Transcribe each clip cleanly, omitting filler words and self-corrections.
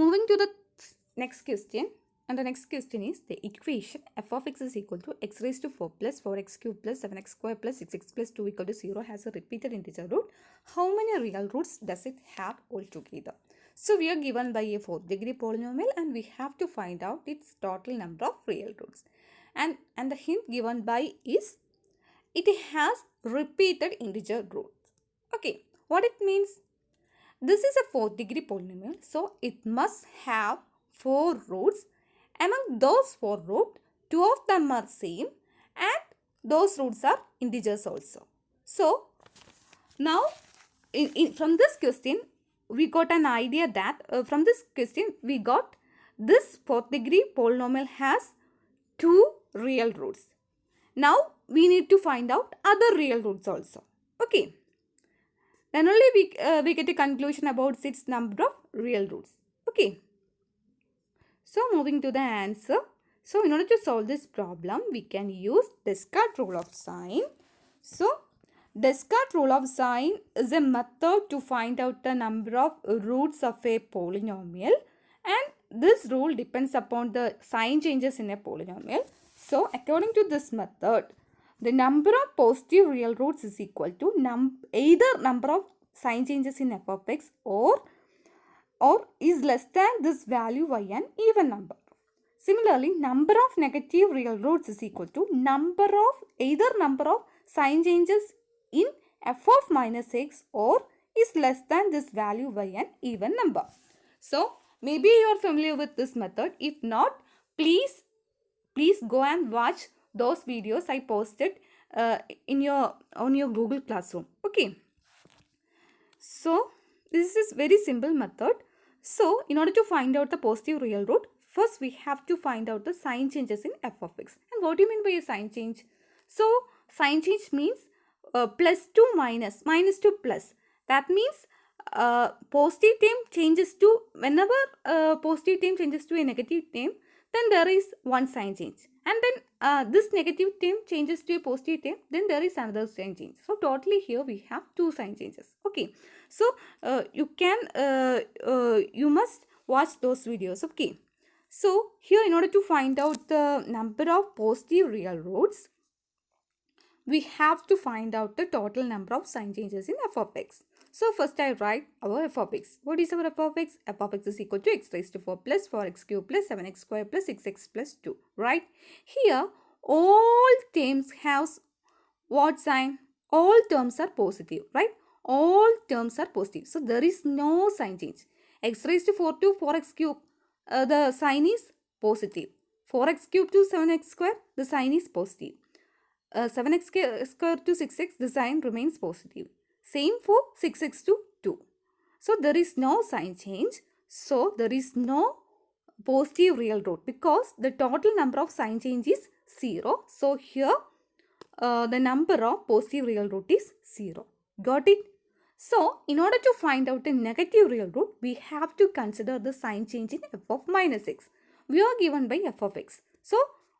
Moving to the next question. And the next question is the equation f of x is equal to x raised to 4 plus 4x cubed plus 7x square plus 6x plus 2 equal to 0 has a repeated integer root. How many real roots does it have altogether? So we are given by a fourth degree polynomial and we have to find out its total number of real roots. And the hint given by is it has repeated integer roots. Okay, what it means? This is a fourth degree polynomial, so it must have 4 roots. Among those 4 roots, 2 of them are same and those roots are integers also. So, now from this question, we got an idea that from this question, we got this fourth degree polynomial has 2 real roots. Now, we need to find out other real roots also. Okay. Then only we get a conclusion about its number of real roots. Okay. So moving to the answer. So in order to solve this problem, we can use Descartes rule of sign. So Descartes rule of sign is a method to find out the number of roots of a polynomial, and this rule depends upon the sign changes in a polynomial. So according to this method, the number of positive real roots is equal to either number of sign changes in f of x or is less than this value by an even number. Similarly, number of negative real roots is equal to either number of sign changes in f of minus x or is less than this value by an even number. So, maybe you are familiar with this method. If not, please go and watch those videos I posted on your Google Classroom. Okay. So, this is very simple method. So, in order to find out the positive real root, first we have to find out the sign changes in f of x. And what do you mean by a sign change? So, sign change means plus to minus, minus to plus. That means positive term changes to, whenever positive term changes to a negative term, then there is one sign change. And then this negative term changes to a positive term, then there is another sign change. So, totally here we have 2 sign changes. Okay. So, you must watch those videos. Okay. So, here in order to find out the number of positive real roots, we have to find out the total number of sign changes in f of x. So, first I write our f of x. What is our f of x? F of x is equal to x raised to 4 plus 4x cubed plus 7x square plus 6x plus 2. Right? Here, all terms have what sign? All terms are positive. Right? All terms are positive. So, there is no sign change. X raised to 4 to 4x cubed, the sign is positive. 4x cubed to 7x square, the sign is positive. 7x square to 6x, the sign remains positive. Same for 6x to 2. So, there is no sign change. So, there is no positive real root because the total number of sign change is 0. So, here the number of positive real root is 0. Got it? So, in order to find out the negative real root, we have to consider the sign change in f of minus x. We are given by f of x. So,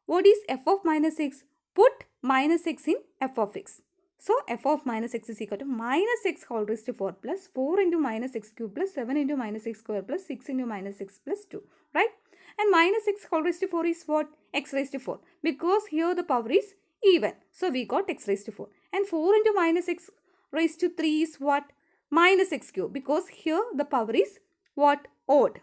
what is f of minus x? Put minus x in f of x. So, f of minus x is equal to minus x whole raised to 4 plus 4 into minus x cube plus 7 into minus x square plus 6 into minus x plus 2. Right? And minus x whole raised to 4 is what? X raised to 4. Because here the power is even. So, we got x raised to 4. And 4 into minus x raised to 3 is what? Minus x cube. Because here the power is what? Odd.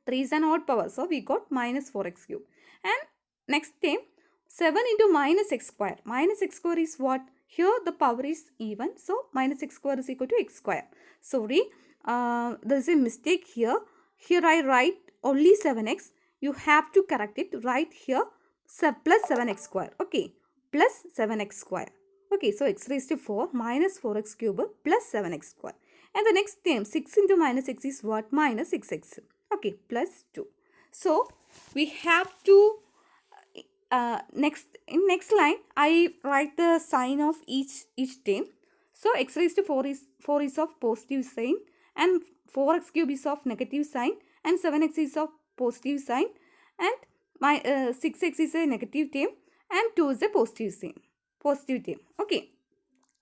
3 is an odd power. So, we got minus 4x cube. And next thing, 7 into minus x square. Minus x square is what? Here the power is even. So, minus x square is equal to x square. Sorry, there is a mistake here. Here I write only 7x. You have to correct it. Write here plus 7x square. Okay. Plus 7x square. Okay. So, x raised to 4 minus 4x cube plus 7x square. And the next term 6 into minus x is what? Minus 6x. Okay. Plus 2. So, we have to in next line I write the sign of each term. So x raised to 4 is of positive sign and 4x cube is of negative sign and 7x is of positive sign and my 6x is a negative term and 2 is a positive term. Okay.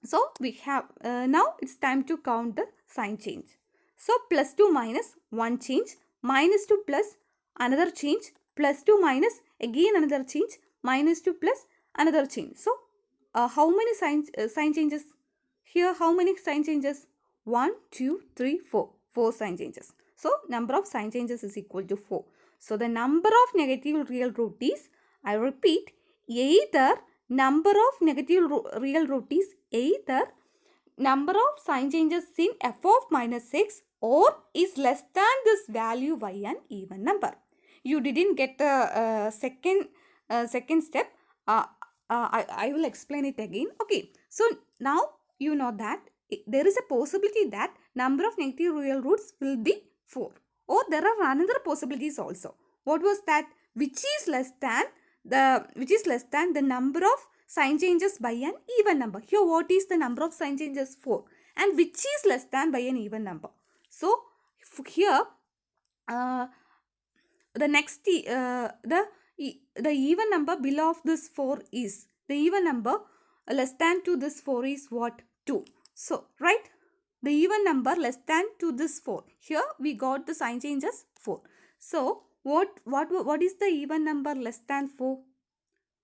So we have now it's time to count the sign change. So plus 2 minus 1 change, minus 2 plus another change, plus 2 minus again another change, minus 2 plus another change. So how many sign changes? Here how many sign changes? 1, 2, 3, 4. 4 sign changes. So number of sign changes is equal to 4. So the number of negative real root is, I repeat, either number of negative real root is either number of sign changes in f of minus x or is less than this value by an even number. You didn't get the second step. I will explain it again. Okay, so now you know that there is a possibility that number of negative real roots will be 4, or there are another possibilities also. What was that? Which is less than the number of sign changes by an even number. Here what is the number of sign changes? 4, and which is less than by an even number. So here the next the even number below of this 4 is, the even number less than to this 4 is what? 2. So right, the even number less than to this 4. Here we got the sign changes 4. So what is the even number less than 4?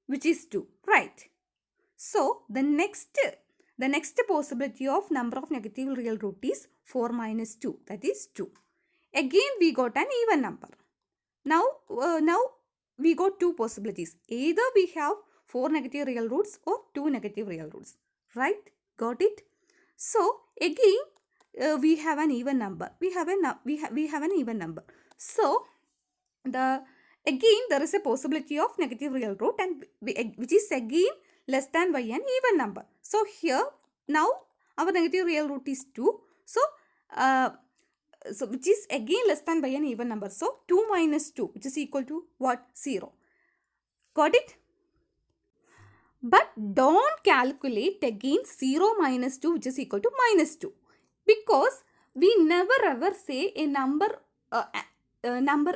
Which is 2, right? So the next possibility of number of negative real root is 4 minus 2, that is 2. Again we got an even number. Now we got two possibilities. Either we have 4 negative real roots or 2 negative real roots, right? Got it? So again we have an even number. We have an even number. So again there is a possibility of negative real root, and which is again less than by an even number. So here now our negative real root is 2. So which is again less than by an even number. So 2 minus 2, which is equal to what? 0. Got it? But don't calculate again 0 minus 2, which is equal to minus 2, because we never ever say a number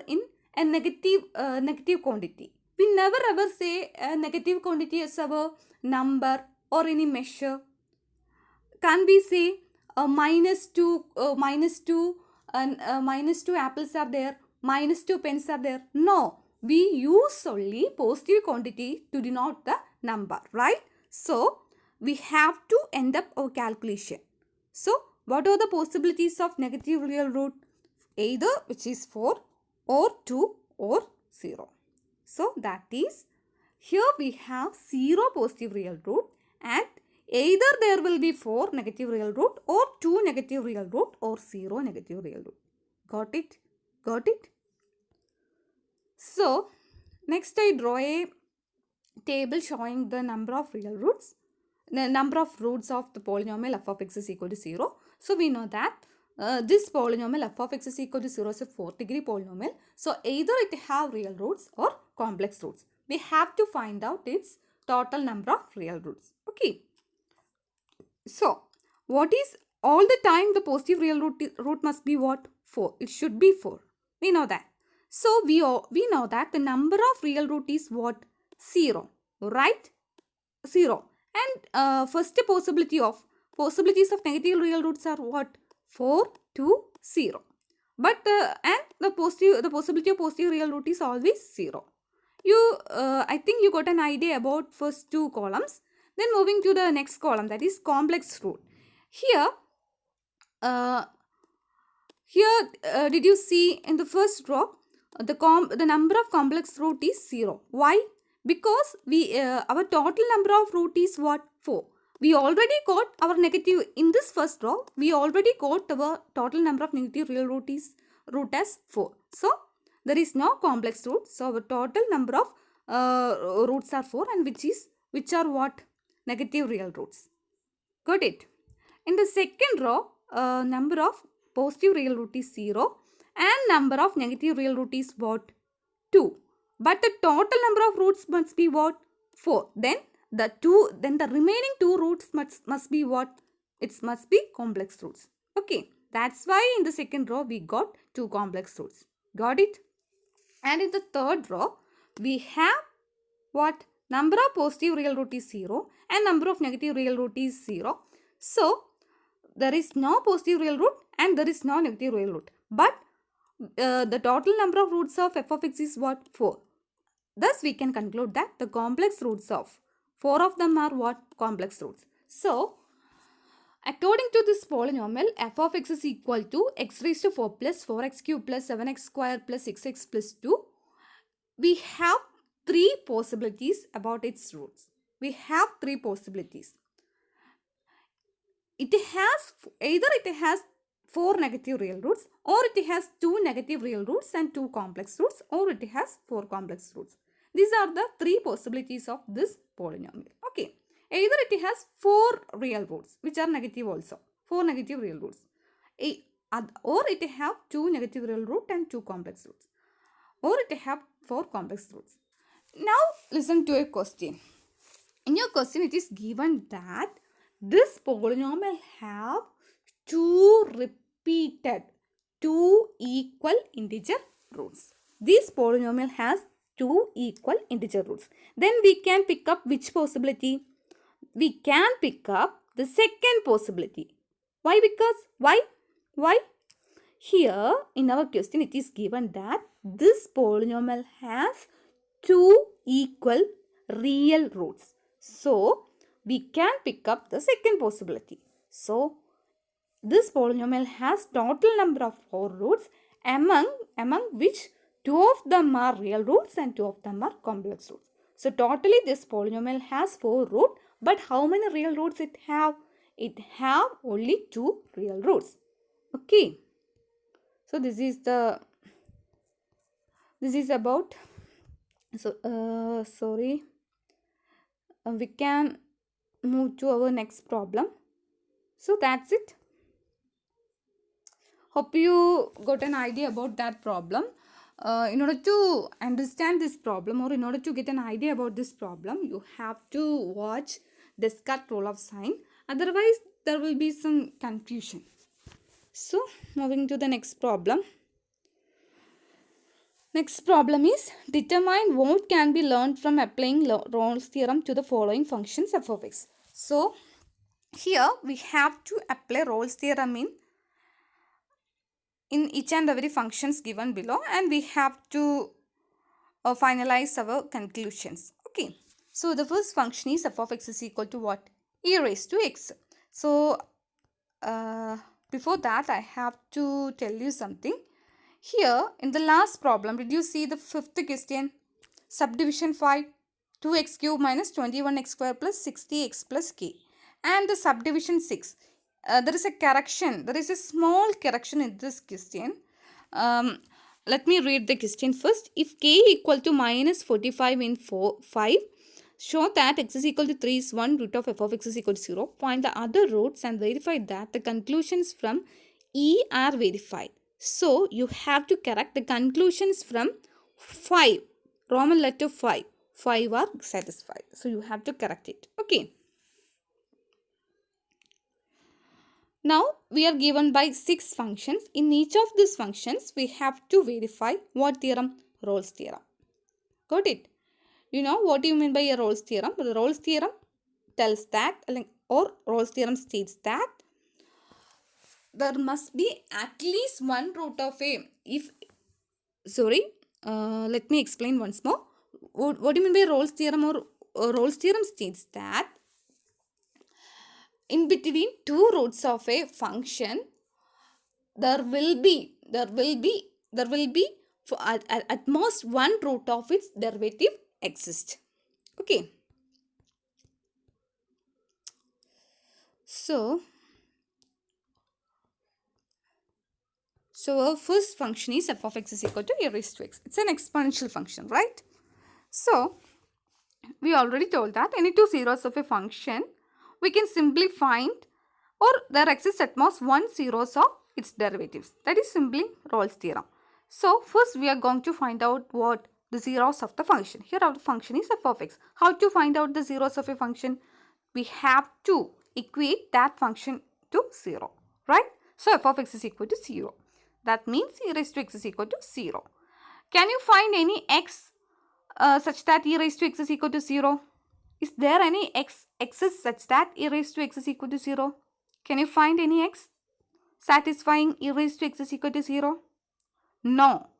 in a negative quantity. We never ever say a negative quantity as our number or any measure. Can we say minus 2 and minus 2 apples are there, minus 2 pens are there? No, we use only positive quantity to denote the number, right? So we have to end up our calculation. So what are the possibilities of negative real root? Either which is 4 or 2 or 0. So that is, here we have 0 positive real root, and either there will be 4 negative real root or 2 negative real root or 0 negative real root. Got it? Got it? So next I draw a table showing the number of real roots, the number of roots of the polynomial f of x is equal to 0. So we know that this polynomial f of x is equal to 0 is a 4th-degree polynomial. So either it have real roots or complex roots. We have to find out its total number of real roots. Okay. So what is all the time the positive real root must be what? 4. It should be 4. We know that. So we know that the number of real root is what? 0. Right? 0. And first possibilities of negative real roots are what? 4, 2, 0. But and the possibility of positive real root is always 0. I think you got an idea about first two columns. Then moving to the next column, that is complex root. Here did you see in the first row the number of complex root is 0. Why? Because our total number of root is what? 4. We already got our negative in this first row. We already got our total number of negative real root as 4. So there is no complex root. So our total number of roots are 4, and which are what? Negative real roots. Got it? In the second row, number of positive real root is 0 and number of negative real root is what? 2. But the total number of roots must be what? 4. Then the remaining 2 roots must be what? It must be complex roots. Okay. That's why in the second row we got 2 complex roots. Got it? And in the third row we have what? Number of positive real root is 0 and number of negative real root is 0. So there is no positive real root and there is no negative real root. But the total number of roots of f of x is what? 4. Thus, we can conclude that the complex roots of 4 of them are what? Complex roots. So, according to this polynomial, f of x is equal to x raised to 4 plus 4x cube plus 7x square plus 6x plus 2. We have 3 possibilities about its roots. We have 3 possibilities. It has either it has 4 negative real roots, or it has 2 negative real roots and 2 complex roots, or it has 4 complex roots. These are the 3 possibilities of this polynomial. Okay. Either it has 4 real roots, which are negative also. 4 negative real roots. Or it have 2 negative real root and 2 complex roots. Or it have 4 complex roots. Now listen to a question. In your question, it is given that this polynomial have 2 repeated, 2 equal integer roots. This polynomial has 2 equal integer roots. Then we can pick up which possibility? We can pick up the second possibility. Why? Because why? Here in our question it is given that this polynomial has 2 equal real roots. So we can pick up the second possibility. So this polynomial has total number of 4 roots, among which 2 of them are real roots and 2 of them are complex roots. So totally this polynomial has 4 roots, but how many real roots it have? It have only 2 real roots. Okay. So this is about, we can move to our next problem. So that's it. Hope you got an idea about that problem. In order to understand this problem, or in order to get an idea about this problem, you have to watch Descartes' rule of sign. Otherwise, there will be some confusion. So, moving to the next problem. Next problem is determine what can be learned from applying Rolle's theorem to the following functions f of x. So, here we have to apply Rolle's theorem in each and every functions given below, and we have to finalize our conclusions. Okay. So, the first function is f of x is equal to what? E raised to x. So, before that I have to tell you something. Here in the last problem, did you see the fifth question? Subdivision 5, 2x cube minus 21x square plus 60x plus k. And the subdivision 6. There is a correction. There is a small correction in this question. Let me read the question first. If k equal to minus 45 in 5, show that x is equal to 3 is 1 root of f of x is equal to 0. Find the other roots and verify that the conclusions from E are verified. So, you have to correct the conclusions from 5. Roman letter 5. 5 are satisfied. So, you have to correct it. Okay. Now, we are given by 6 functions. In each of these functions, we have to verify what theorem? Rolle's theorem. Got it? You know what do you mean by a Rolle's theorem? The Rolle's theorem tells that, or Rolle's theorem states that there must be at least one root of a. Let me explain once more. What do you mean by Rolle's theorem? Or Rolle's theorem states that in between two roots of a function, there will be at most one root of its derivative exists. Okay. So our first function is f of x is equal to e raised to x. It's an exponential function, right? So, we already told that any two zeros of a function, we can simply find, or there exists at most one zeros of its derivatives. That is simply Rolle's theorem. So, first we are going to find out what the zeros of the function. Here our function is f of x. How to find out the zeros of a function? We have to equate that function to 0, right? So, f of x is equal to 0. That means e raised to x is equal to 0. Can you find any x such that e raised to x is equal to 0? Is there any x's such that e raised to x is equal to 0? Can you find any x satisfying e raised to x is equal to 0? No.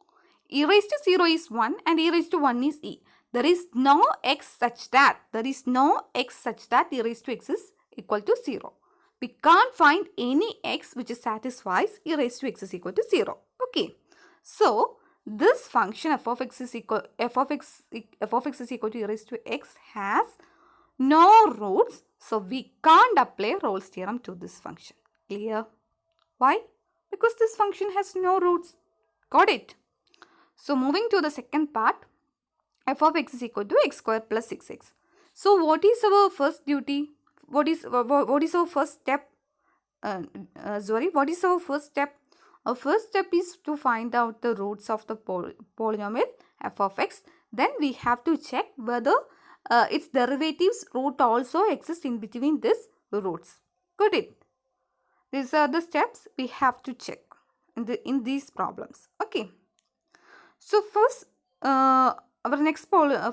E raised to 0 is 1 and e raised to 1 is e. There is no x such that e raised to x is equal to 0. We can't find any x which satisfies e raised to x is equal to 0. Okay. So, this function f of x is equal to e raised to x has no roots. So, we can't apply Rolle's theorem to this function. Clear? Why? Because this function has no roots. Got it? So, moving to the second part, f of x is equal to x square plus 6x. So, what is our first duty? What is our first step? What is our first step? Our first step is to find out the roots of the polynomial f of x. Then we have to check whether its derivatives root also exist in between these roots. Got it? These are the steps we have to check in these problems. Okay. So first,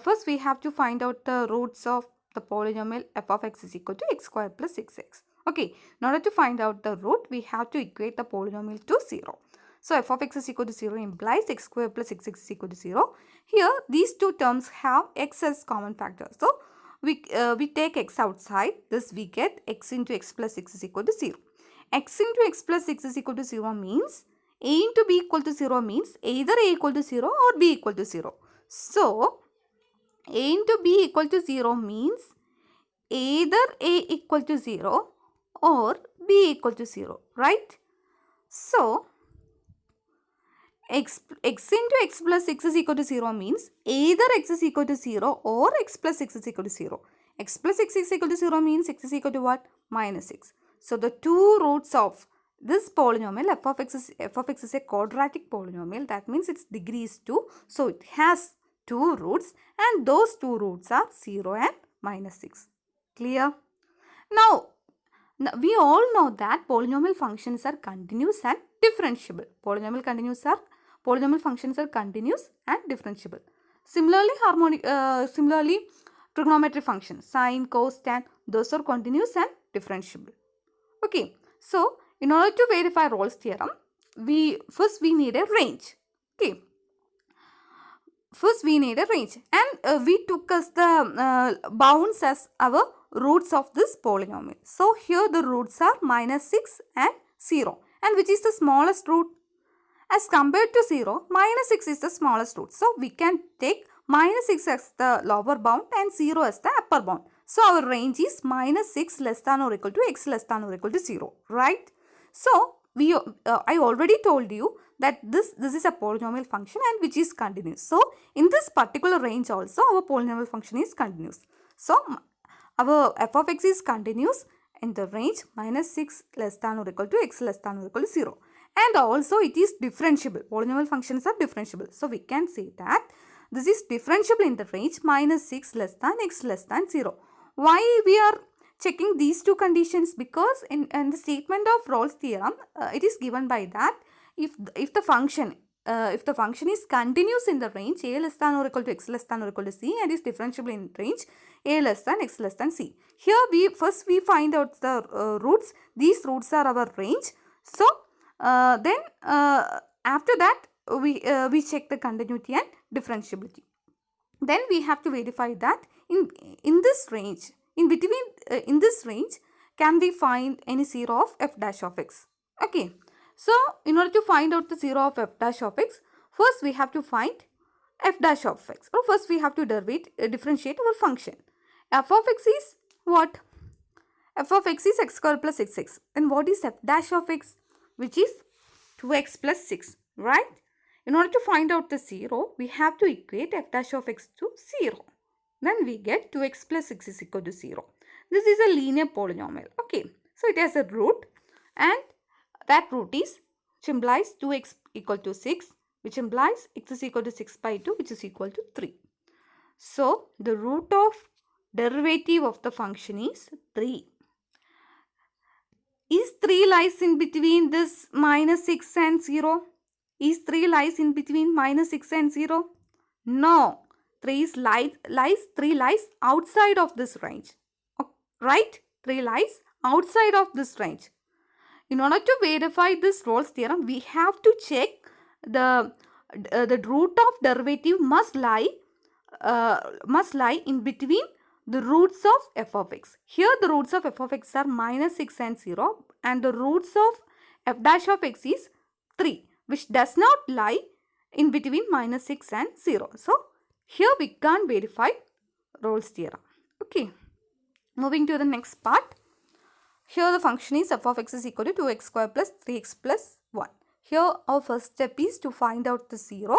first we have to find out the roots of the polynomial f of x is equal to x square plus 6x. Okay, in order to find out the root, we have to equate the polynomial to 0. So f of x is equal to 0 implies x square plus 6x is equal to 0. Here, these two terms have x as common factor. So we take x outside. This we get x into x plus 6 is equal to 0. X into x plus 6 is equal to 0 means a into b equal to 0 means either a equal to 0 or b equal to 0. So, a into b equal to 0 means either a equal to 0 or b equal to 0, right? So, x into x plus 6 is equal to 0 means either x is equal to 0 or x plus 6 is equal to 0. X plus 6 is equal to 0 means x is equal to what? Minus 6. So, the two roots of this polynomial f of x is a quadratic polynomial. That means its degree is 2. So, it has two roots and those two roots are 0 and minus 6. Clear? Now, we all know that polynomial functions are continuous and differentiable. Polynomial functions are continuous and differentiable. Similarly, trigonometry functions, sine, cos, tan, those are continuous and differentiable. Okay, so in order to verify Rolle's theorem, we need a range. Okay, first we need a range, and we took as the bounds as our roots of this polynomial. So here the roots are minus 6 and 0, and which is the smallest root? As compared to 0, minus 6 is the smallest root. So we can take minus 6 as the lower bound and 0 as the upper bound. So our range is minus 6 less than or equal to x less than or equal to 0, right? So I already told you that this is a polynomial function and which is continuous. So in this particular range also our polynomial function is continuous. So our f of x is continuous in the range minus 6 less than or equal to x less than or equal to 0. And also it is differentiable. Polynomial functions are differentiable. So we can say that this is differentiable in the range minus 6 less than x less than 0. Why we are checking these two conditions? Because in the statement of Rolle's theorem, it is given by that if the function is continuous in the range a less than or equal to x less than or equal to c and is differentiable in range a less than x less than c. Here we find out the roots. These roots are our range. So then after that we check the continuity and differentiability. Then we have to verify that in this range, in this range, can we find any 0 of f dash of x? Okay. So in order to find out the 0 of f dash of x, first we have to find f dash of x, or first we have to differentiate our function. F of x is what? F of x is x square plus 6x. Then what is f dash of x? Which is 2x plus 6, right? In order to find out the 0, we have to equate f dash of x to 0. Then we get 2x plus 6 is equal to 0. This is a linear polynomial. Okay. So it has a root, and that root is, which implies 2x equal to 6, which implies x is equal to 6 by 2, which is equal to 3. So the root of derivative of the function is 3. Is 3 lies in between this minus 6 and 0? Is 3 lies in between minus 6 and 0? No. 3 lies outside of this range. Right? 3 lies outside of this range. In order to verify this Rolle's theorem, we have to check the root of derivative must lie in between the roots of f of x. Here the roots of f of x are minus 6 and 0, and the roots of f dash of x is 3, which does not lie in between minus 6 and 0. So here we can't verify Rolle's theorem. Okay. Moving to the next part. Here the function is f of x is equal to 2x square plus 3x plus 1. Here our first step is to find out the 0.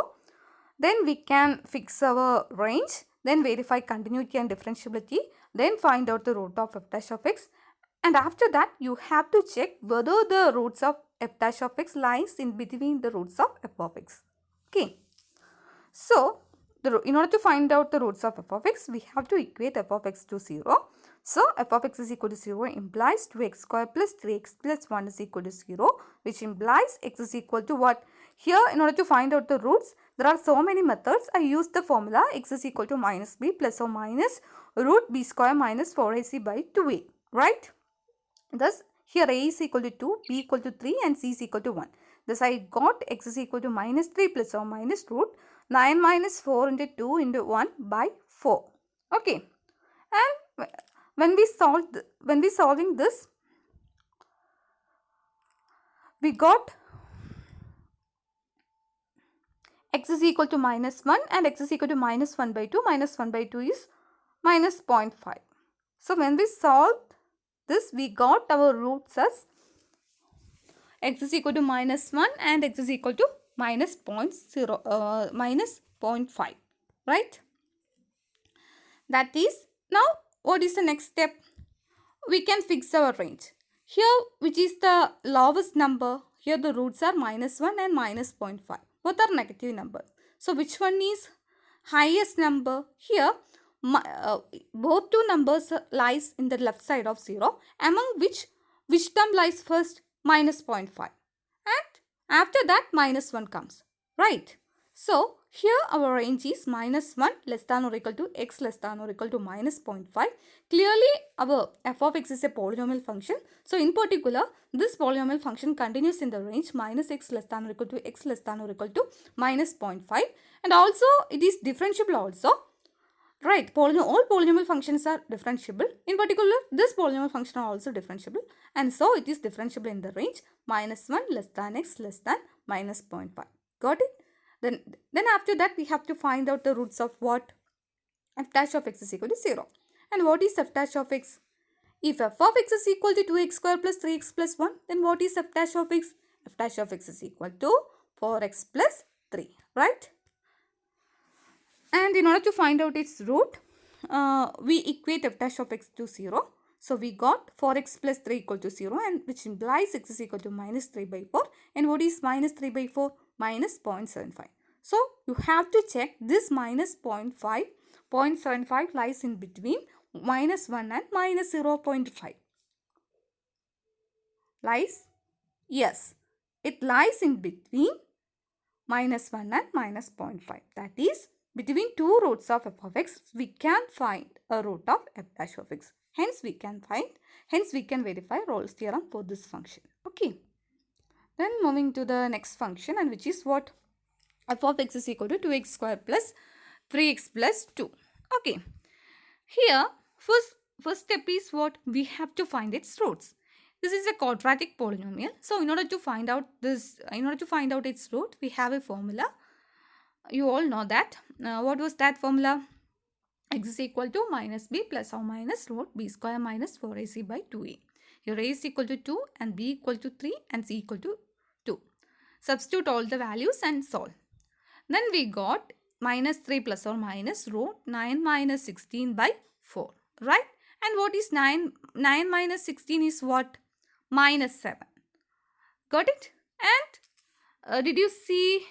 Then we can fix our range. Then verify continuity and differentiability. Then find out the root of f dash of x. And after that you have to check whether the roots of f dash of x lies in between the roots of f of x. Okay. So in order to find out the roots of f of x, we have to equate f of x to 0. So f of x is equal to 0 implies 2x square plus 3x plus 1 is equal to 0, which implies x is equal to what? Here, in order to find out the roots, there are so many methods. I use the formula x is equal to minus b plus or minus root b square minus 4ac by 2a, right? Thus, here a is equal to 2, b equal to 3 and c is equal to 1. Thus, I got x is equal to minus 3 plus or minus root 9 minus 4 into 2 into 1 by 4. Okay. And when we solving this, we got x is equal to minus 1 and x is equal to minus 1 by 2. Minus 1 by 2 is minus 0.5. So when we solve this, we got our roots as x is equal to minus 1 and x is equal to minus 0.5, right? That is, now what is the next step? We can fix our range. Here, which is the lowest number? Here the roots are minus 1 and minus 0.5. Both are negative numbers. So which one is highest number? Here, both two numbers lies in the left side of 0, among which term lies first? Minus 0.5. And after that minus 1 comes, right? So here our range is minus 1 less than or equal to x less than or equal to minus 0.5. Clearly our f of x is a polynomial function. So in particular, this polynomial function continues in the range minus x less than or equal to x less than or equal to minus 0.5. And also it is differentiable also. Right, all polynomial functions are differentiable. In particular, this polynomial function are also differentiable. And so it is differentiable in the range minus 1 less than x less than minus 0.5. Got it? Then after that, we have to find out the roots of what? F dash of x is equal to 0. And what is f dash of x? If f of x is equal to 2x square plus 3x plus 1, then what is f dash of x? F dash of x is equal to 4x plus 3, right? And in order to find out its root, we equate f dash of x to 0. So we got 4x plus 3 equal to 0, and which implies x is equal to minus 3 by 4. And what is minus 3 by 4? Minus 0.75. So you have to check this minus 0.75 lies in between minus 1 and minus 0.5. Lies? Yes. It lies in between minus 1 and minus 0.5. That is, between two roots of f of x, we can find a root of f dash of x. Hence, we can verify Rolle's theorem for this function. Okay. Then moving to the next function, and which is what? F of x is equal to 2x square plus 3x plus 2. Okay. Here, first step is what? We have to find its roots. This is a quadratic polynomial. So in order to find out its root, we have a formula. You all know that. What was that formula? X is equal to minus b plus or minus root b square minus 4ac by 2a. Here a is equal to 2 and b equal to 3 and c equal to 2. Substitute all the values and solve. Then we got minus 3 plus or minus root 9 minus 16 by 4. Right? And what is 9? 9 minus 16 is what? Minus 7. Got it? And did you see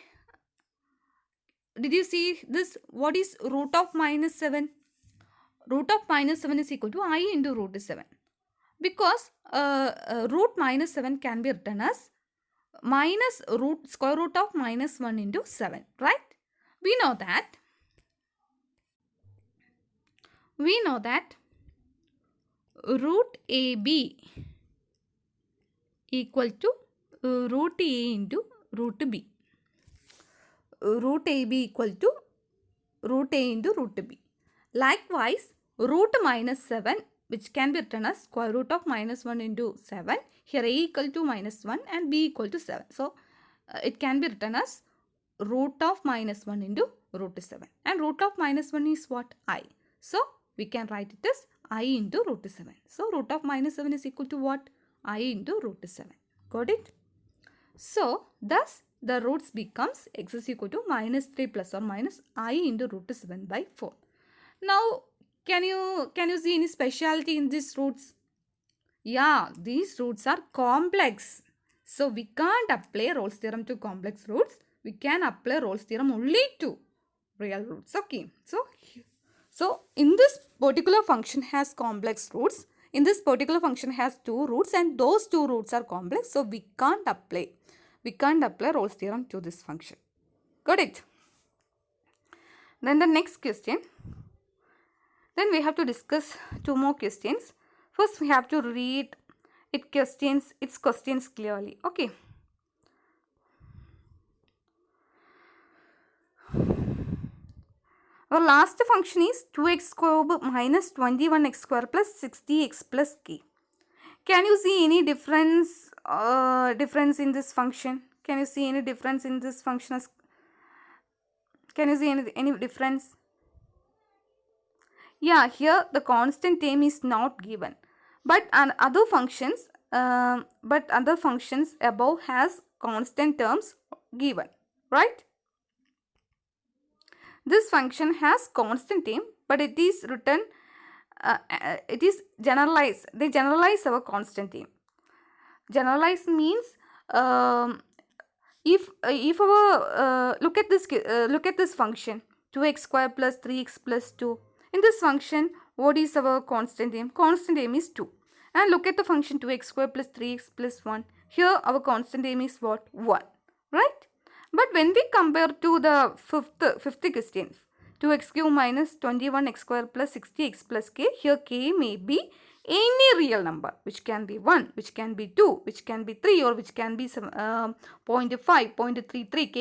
this? What is root of minus 7? Root of minus 7 is equal to I into root 7. Because root minus 7 can be written as minus square root of minus 1 into 7. Right? We know that root AB equal to root A into root B. root AB equal to root A into root B. Likewise, root minus 7, which can be written as square root of minus 1 into 7. Here A equal to minus 1 and B equal to 7. So, it can be written as root of minus 1 into root 7. And root of minus 1 is what? I. So, we can write it as I into root 7. So, root of minus 7 is equal to what? I into root 7. Got it? So, thus the roots becomes x is equal to minus 3 plus or minus I into root 7 by 4. Now, can you see any speciality in these roots? Yeah, these roots are complex. So, we can't apply Rolle's theorem to complex roots. We can apply Rolle's theorem only to real roots. Okay. So, in this particular function has complex roots. In this particular function has 2 roots and those 2 roots are complex. So, we can't apply Rolle's theorem to this function. Got it? Then the next question. Then we have to discuss 2 more questions. First, we have to read its questions clearly. Okay. Our last function is 2x cube minus 21x square plus 60x plus k. Can you see any difference in this function? Can you see any difference in this function? Can you see any difference? Yeah, here the constant term is not given, but other functions above has constant terms given, right? This function has constant term, but it is written. It is generalized. They generalize our constant term. Generalize means if our look at this function 2x square plus 3x plus 2. In this function, what is our constant term? Constant term is 2. And look at the function 2x square plus 3x plus 1. Here our constant term is what? 1. Right? But when we compare to the fifth question, 2x cube minus 21x square plus 60x plus k, here k may be any real number, which can be 1, which can be 2, which can be 3, or which can be 0.5, 0.33.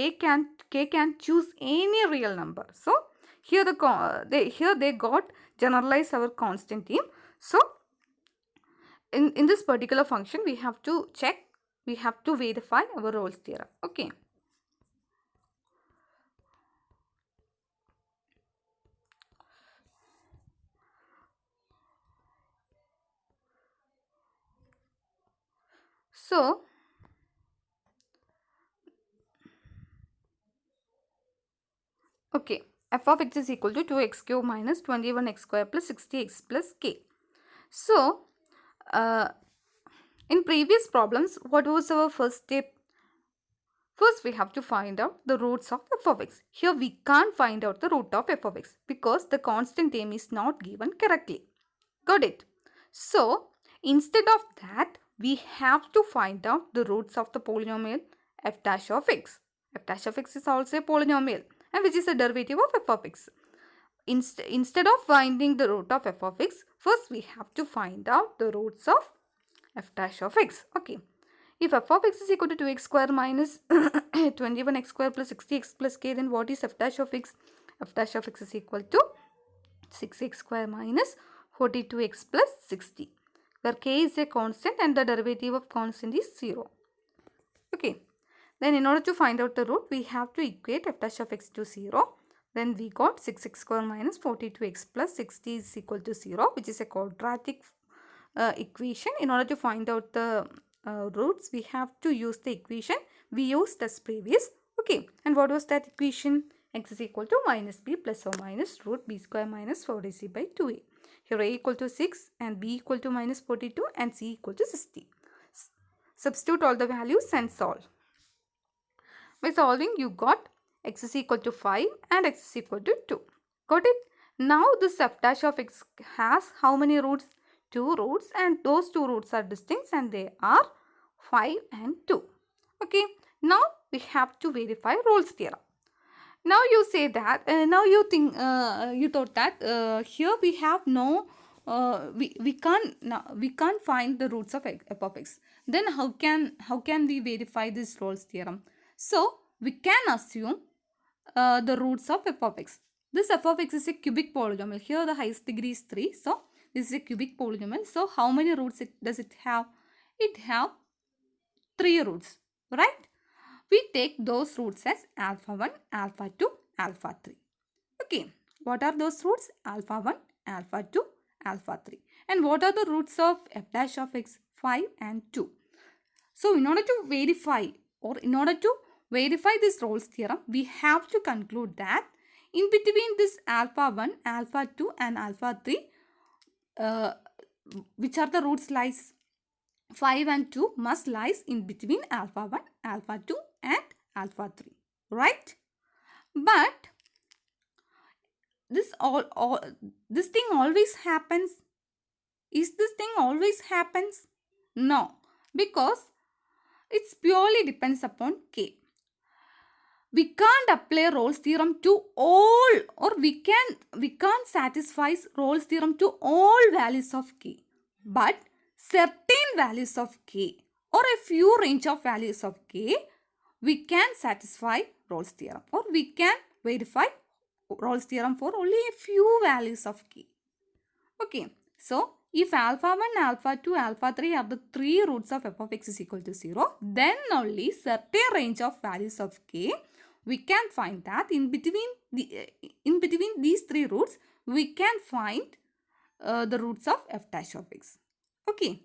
K can choose any real number. So, here they got generalized our constant term. So, in this particular function, we have to check, we have to verify our Rolle's theorem. Okay. So, okay, f of x is equal to 2x cube minus 21x square plus 60x plus k. So, in previous problems, what was our first step? First, we have to find out the roots of f of x. Here, we can't find out the root of f of x because the constant term is not given correctly. Got it? So, instead of that, we have to find out the roots of the polynomial f dash of x. F dash of x is also a polynomial, and which is a derivative of f of x. Instead of finding the root of f of x, first we have to find out the roots of f dash of x. Okay. If f of x is equal to 2x square minus 21x square plus 60x plus k, then what is f dash of x? F dash of x is equal to 6x square minus 42x plus 60, where k is a constant and the derivative of constant is 0. Okay. Then in order to find out the root, we have to equate f dash of x to 0. Then we got 6x square minus 42x plus 60 is equal to 0, which is a quadratic equation. In order to find out the roots, we have to use the equation we used as previous. Okay. And what was that equation? X is equal to minus b plus or minus root b square minus 4ac by 2a. Here a equal to 6 and b equal to minus 42 and c equal to 60. Substitute all the values and solve. By solving, you got x is equal to 5 and x is equal to 2. Got it? Now this f dash of x has how many roots? 2 roots, and those 2 roots are distinct and they are 5 and 2. Okay. Now we have to verify Rolle's theorem. Now you say that, now you think, you thought that here we have no, we can't find the roots of f of x. Then how can we verify this Rolle's theorem? So we can assume the roots of f of x. This f of x is a cubic polynomial. Here the highest degree is 3. So this is a cubic polynomial. So how many roots does it have? It have 3 roots, right? We take those roots as alpha 1, alpha 2, alpha 3. Okay, what are those roots? Alpha 1, alpha 2, alpha 3. And what are the roots of f dash of x? 5 and 2. So in order to verify this Rolle's theorem, we have to conclude that in between this alpha 1, alpha 2 and alpha 3, which are the roots lies? 5 and 2 must lies in between alpha 1, alpha 2 and alpha 3, right? But this thing always happens. Is this thing always happens? No, because it purely depends upon k. We can't apply Rolle's theorem to all, or we can't satisfy Rolle's theorem to all values of k. But certain values of k or a few range of values of k, we can satisfy Rolle's theorem, or we can verify Rolle's theorem for only a few values of k. Okay, so if alpha 1, alpha 2, alpha 3 are the 3 roots of f of x is equal to 0, then only certain range of values of k, we can find that in between these 3 roots, we can find the roots of f dash of x. Okay.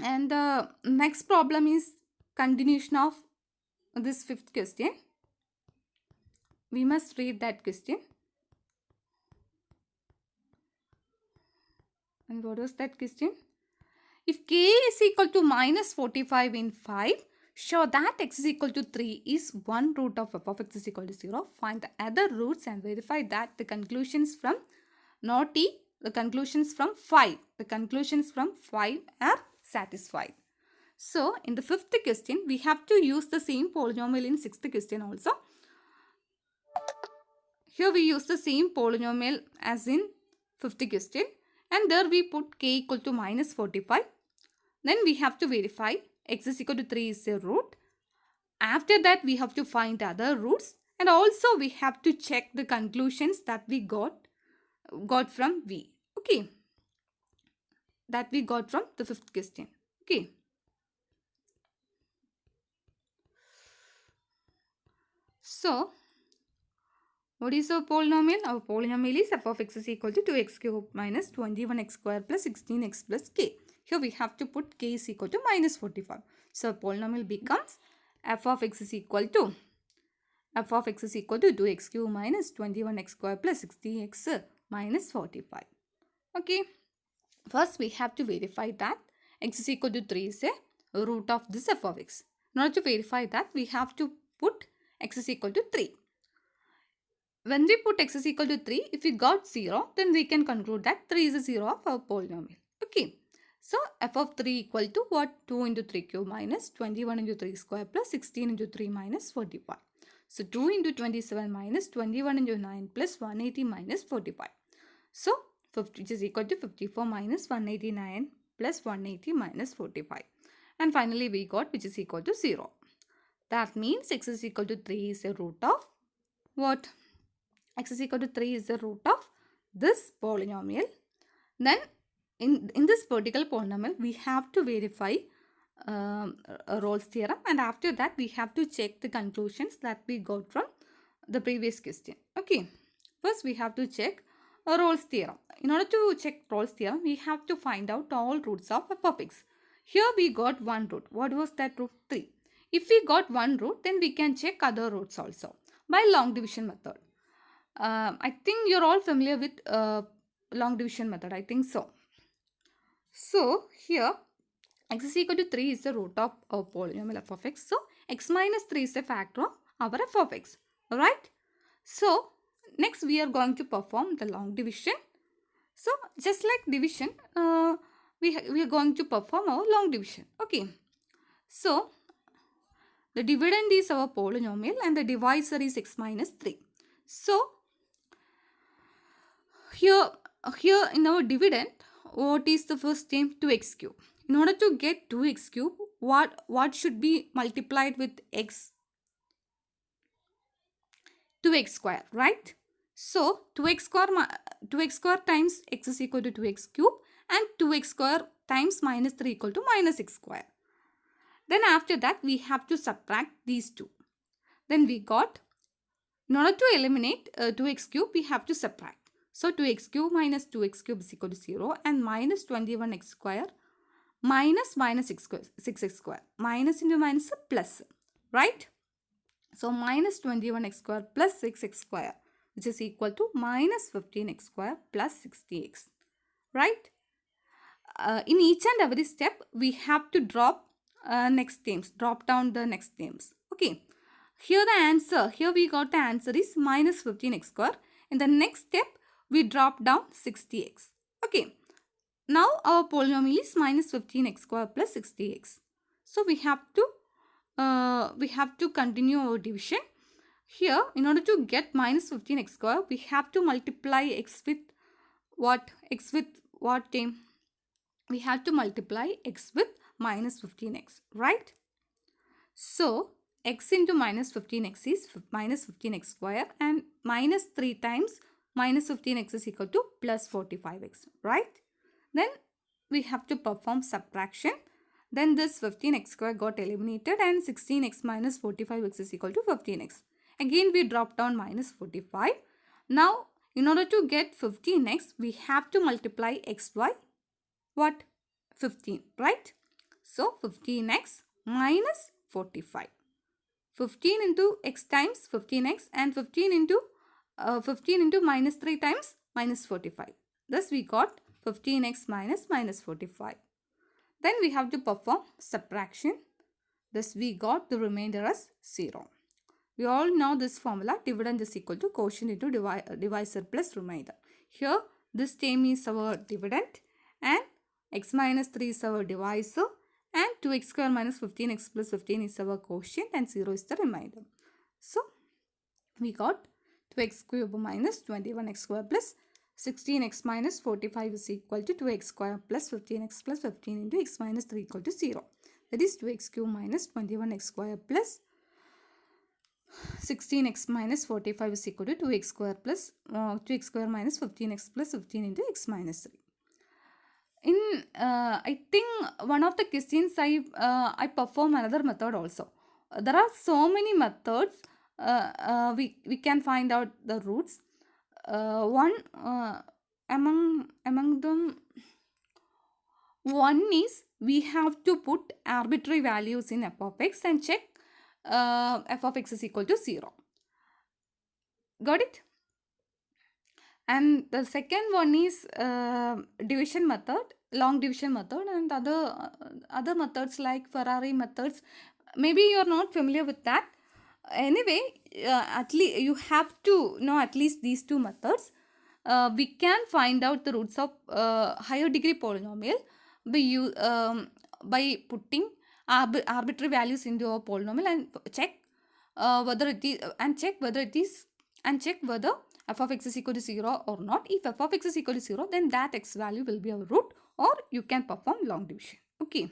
And the next problem is continuation of this 5th question. We must read that question. And what was that question? If k is equal to minus 45 in 5, show that x is equal to 3 is one root of f of x is equal to 0. Find the other roots and verify that the conclusions from the conclusions from 5 are satisfied. So in the 5th question, we have to use the same polynomial in 6th question also. Here we use the same polynomial as in 5th question, and there we put k equal to minus 45. Then we have to verify x is equal to 3 is a root. After that, we have to find other roots, and also we have to check the conclusions that we got from V. Okay, that we got from the 5th question. Okay. So, what is our polynomial? Our polynomial is f of x is equal to 2x cube minus 21x square plus 16x plus k. Here we have to put k is equal to minus 45. So, polynomial becomes f of x is equal to 2x cube minus 21x square plus 16x minus 45. Okay. First, we have to verify that x is equal to 3 is a root of this f of x. In order to verify that, we have to put x is equal to 3. When we put x is equal to 3, if we got 0, then we can conclude that 3 is a 0 of our polynomial. Okay. So, f of 3 equal to what? 2 into 3 cube minus 21 into 3 square plus 16 into 3 minus 45. So, 2 into 27 minus 21 into 9 plus 180 minus 45. So, 50, which is equal to 54 minus 189 plus 180 minus 45. And finally, we got which is equal to 0. That means x is equal to 3 is a root of what? X is equal to 3 is the root of this polynomial. Then in this particular polynomial, we have to verify Rolle's theorem, and after that we have to check the conclusions that we got from the previous question. Okay, first we have to check Rolle's theorem. In order to check Rolle's theorem, we have to find out all roots of f of x. Here we got one root. What was that root? 3. If we got one root, then we can check other roots also by long division method. I think you're all familiar with long division method. I think so. So here x is equal to 3 is the root of our polynomial f of x. So x minus 3 is a factor of our f of x. Alright. So next we are going to perform the long division. So just like division, we are going to perform our long division. Okay. So the dividend is our polynomial and the divisor is x minus 3. So here in our dividend, what is the first term? 2x cube. In order to get 2x cube, what should be multiplied with x? 2x square, right? So 2x square times x is equal to 2x cube and 2x square times minus 3 equal to minus x square. Then after that we have to subtract these two. Then we got, in order to eliminate 2x cube, we have to subtract. So 2x cube minus 2x cube is equal to 0 and minus 21x square minus 6x square. Minus into minus plus, right? So minus 21x square plus 6x square, which is equal to minus 15x square plus 60x, right? In each and every step, we have to drop drop down the next names. Okay. Here we got the answer is minus 15x square. In the next step, we drop down 60x. Okay. Now our polynomial is minus 15x square plus 60x. So we have to continue our division. Here, in order to get minus 15x square, we have to multiply x with what? X with what term? We have to multiply x with minus 15x, right? So x into minus 15x is minus 15x square and minus 3 times minus 15x is equal to plus 45x, right? Then we have to perform subtraction. Then this 15x square got eliminated and 16x minus 45x is equal to 15x. Again we drop down minus 45. Now in order to get 15x, we have to multiply x by what? 15, right? So 15x minus 45. 15 into x times 15x and 15 into minus 3 times minus 45. Thus we got 15x minus 45. Then we have to perform subtraction. Thus we got the remainder as 0. We all know this formula, dividend is equal to quotient into divisor plus remainder. Here this term is our dividend and x minus 3 is our divisor and 2x square minus 15x plus 15 is our quotient and 0 is the remainder. So we got 2x cube minus 21x square plus 16x minus 45 is equal to 2x square plus 15x plus 15 into x minus 3 equal to 0. That is 2x cube minus 21x square plus 16x minus 45 is equal to 2x square plus 2x square minus 15x plus 15 into x minus 3. I think one of the questions I perform another method also. There are so many methods. We can find out the roots. One among them, one is we have to put arbitrary values in f of x and check f of x is equal to 0. Got it? And the second one is division method, long division method, and other methods like Ferrari methods. Maybe you are not familiar with that. Anyway, at least you have to know at least these two methods. We can find out the roots of higher degree polynomial by putting arbitrary values into a polynomial and check whether f of x is equal to 0 or not. If f of x is equal to 0, then that x value will be our root, or you can perform long division. Okay.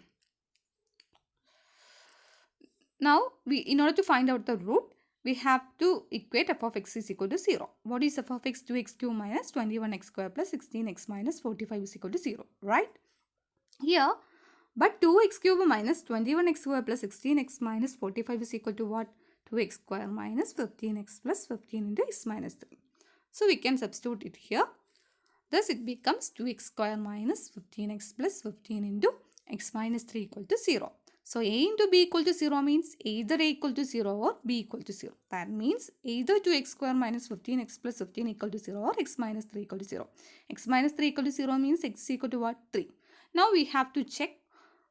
Now, in order to find out the root, we have to equate f of x is equal to 0. What is f of x? 2x cube minus 21x square plus 16x minus 45 is equal to 0, right? Here, but 2x cube minus 21x square plus 16x minus 45 is equal to what? 2x square minus 15x plus 15 into x minus 3. So we can substitute it here. Thus it becomes 2x square minus 15x plus 15 into x minus 3 equal to 0. So a into b equal to 0 means either a equal to 0 or b equal to 0. That means either 2x square minus 15x plus 15 equal to 0 or x minus 3 equal to 0. X minus 3 equal to 0 means x is equal to what? 3. Now we have to check,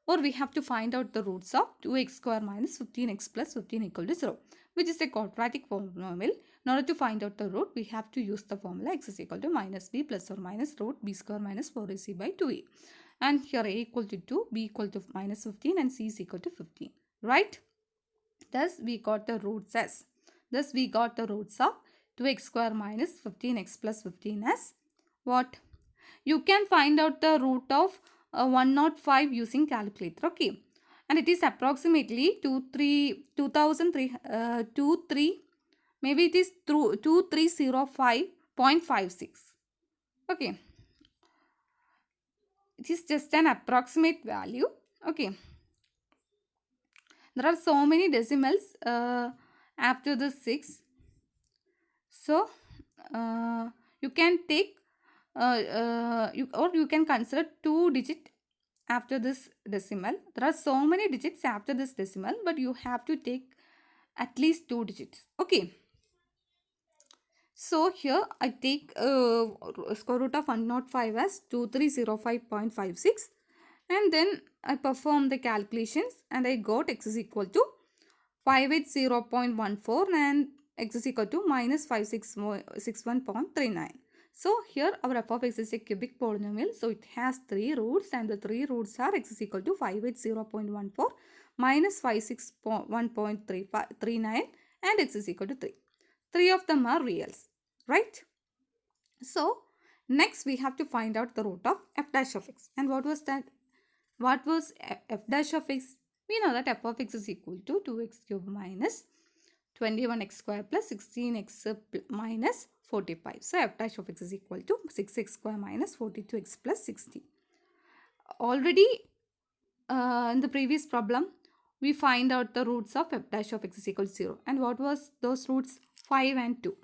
or we have to find out the roots of 2x square minus 15x plus 15 equal to 0, which is a quadratic polynomial. In order to find out the root, we have to use the formula x is equal to minus b plus or minus root b square minus 4ac by 2a. And here a equal to 2, b equal to minus 15 and c is equal to 15, right? Thus we got the roots as. Thus we got the roots of 2x square minus 15x plus 15 as what? You can find out the root of 105 using calculator, okay? And it is approximately 23 Maybe it is through 2305.56. Okay. It is just an approximate value. Okay. There are so many decimals after the 6. So, you can take you can consider 2 digit after this decimal. There are so many digits after this decimal, but you have to take at least 2 digits. Okay. So here I take square root of 105 as 2305.56, and then I perform the calculations and I got x is equal to 580.14 and x is equal to minus 561.39. So here our f of x is a cubic polynomial. So it has 3 roots, and the 3 roots are x is equal to 580.14 minus 561.39 and x is equal to 3. 3 of them are reals, right? So next we have to find out the root of f dash of x. And what was that? What was f dash of x? We know that f of x is equal to 2x cube minus 21x square plus 16x minus 45. So f dash of x is equal to 6x square minus 42x plus 60. Already in the previous problem, we find out the roots of f dash of x is equal to 0. And what was those roots? 5 and 2.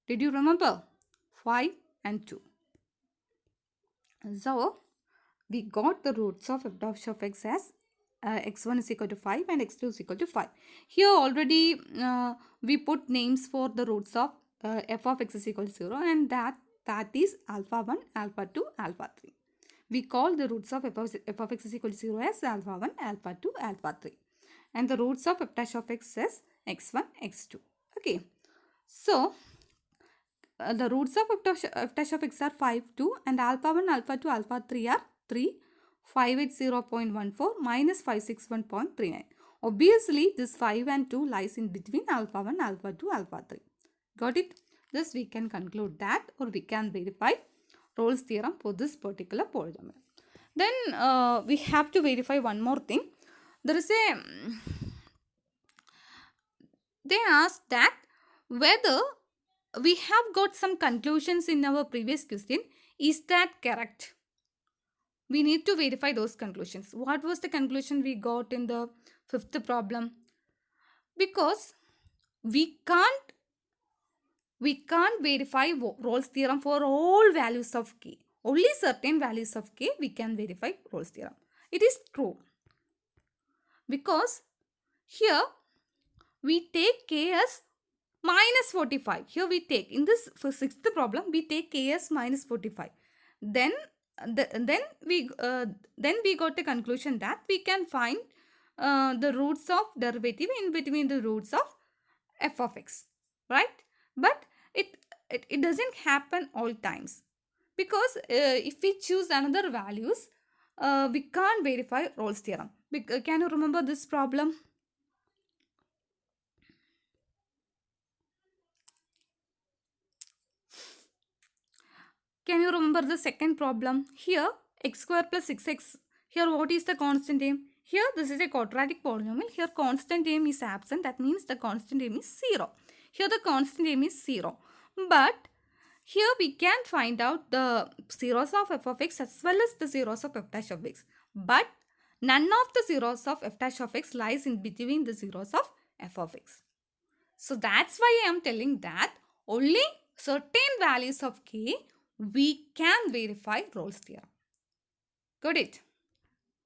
Did you remember? 5 and 2. So, we got the roots of f dash of x as x1 is equal to 5 and x2 is equal to 5. Here already we put names for the roots of f of x is equal to 0, and that is alpha 1, alpha 2, alpha 3. We call the roots of f of x is equal to 0 as alpha 1, alpha 2, alpha 3. And the roots of f dash of x is x1, x2. Okay. So, the roots of f dash of x are 5, 2, and alpha 1, alpha 2, alpha 3 are 3, 580.14 minus 561.39. Obviously, this 5 and 2 lies in between alpha 1, alpha 2, alpha 3. Got it? Thus, we can conclude that, or we can verify Rolle's theorem for this particular polynomial. Then, we have to verify one more thing. There is a... They asked that whether we have got some conclusions in our previous question. Is that correct? We need to verify those conclusions. What was the conclusion we got in the 5th problem? Because we can't verify Rolle's theorem for all values of k. Only certain values of k we can verify Rolle's theorem. It is true. Because here we take k as minus 45. Here we take, in this 6th problem, we take k as minus 45. Then we got a conclusion that we can find the roots of derivative in between the roots of f of x, right? But it doesn't happen all times, because if we choose another values, we can't verify Rolle's theorem. Can you remember this problem? Can you remember the second problem? Here, x square plus 6x. Here, what is the constant term? Here, this is a quadratic polynomial. Here, constant term is absent. That means the constant term is 0. Here, the constant term is 0. But here, we can find out the zeros of f of x as well as the zeros of f dash of x. But none of the zeros of f dash of x lies in between the zeros of f of x. So, that's why I am telling that only certain values of k we can verify Rolle's theorem. Got it?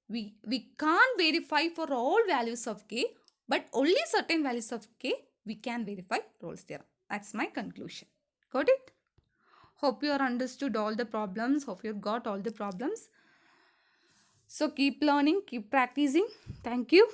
We can't verify for all values of k, but only certain values of k we can verify Rolle's theorem. That's my conclusion. Got it? Hope you are understood all the problems. Hope you got all the problems. So keep learning, keep practicing. Thank you.